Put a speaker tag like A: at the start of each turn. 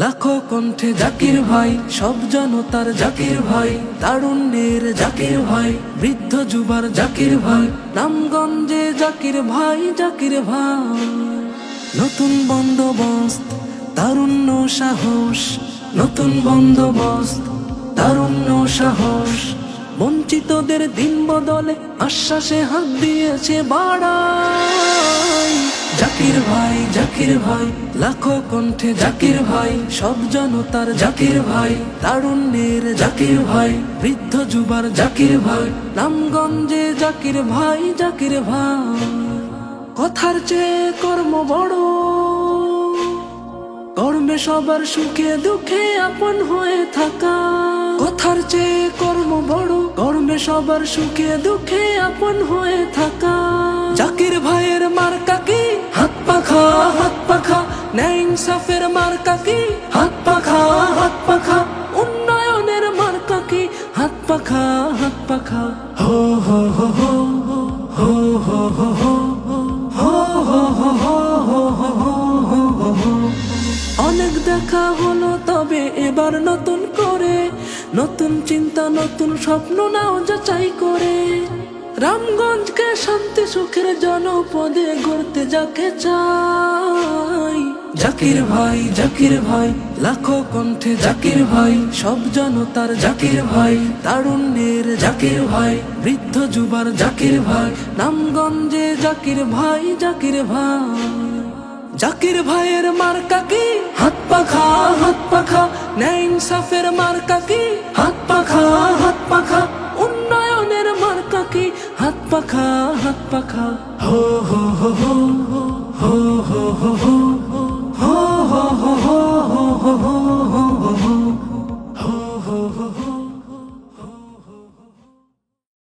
A: লাখো কণ্ঠে জাকির ভাই, সব জনতার জাকির ভাই, তারুণ্যের জাকির ভাই, বৃদ্ধ যুবার জাকির ভাই, নামগঞ্জে জাকির ভাই, জাকির ভাই। নতুন বন্দোবস্ত, তারুণ্য সাহস, নতুন বন্দোবস্ত, তারুণ্য সাহস, বঞ্চিতদের দিন বদলে আশ্বাসে হাত দিয়েছে বাড়াই। জাকির ভাই, জাকির ভাই, লাখো কণ্ঠে জাকির ভাই, সব জনতার জাকির ভাই, তারুণ্যের জাকির ভাই, বৃদ্ধ যুবার জাকির ভাই, নামগঞ্জে জাকির ভাই, জাকির ভাই। কথার চেয়ে কর্ম বড়, কর্মে সবার সুখে দুঃখে আপন হয়ে থাকা। কথার চেয়ে কর্ম বড়, কর্মে সবার সুখে দুঃখে আপন হয়ে থাকা। জাকির ভাইয়ের মার্কা কি? হাত পাখা, হাত পাখা। ন্যায় ইনসাফের মার্কা কি? হাত পাখা, হাত পাখা। উন্নয়নের মার্কা কি? হাত পাখা, হাত পাখা। হো হো হো হো হো হো হো হো অনেক দেখা হলো, তবে এবার নতুন করে, নতুন চিন্তা, নতুন স্বপ্ন নাও যাচাই করে। রামগঞ্জকে শান্তি সুখের জনপদে গড়তে যাকে চাই। জাকির ভাই, জাকির ভাই, লাখো কণ্ঠে জাকির ভাই, সব জনতার জাকির ভাই, তারুণ্যের জাকির ভাই, বৃদ্ধ যুবার জাকির ভাই, নামগঞ্জে জাকির ভাই, জাকির ভাই। জাকির ভাইয়ের মার্কা কি? হাত পাখা, হাত পাখা। ন্যায় ইনসাফের মার্কা কি? হাত পাখা, হাত পাখা। উন্নয়নের মার্কা কি? হাত পাখা, হাত পাখা। হো হো হো হো হো হো হো হো হো হো হো হো হো।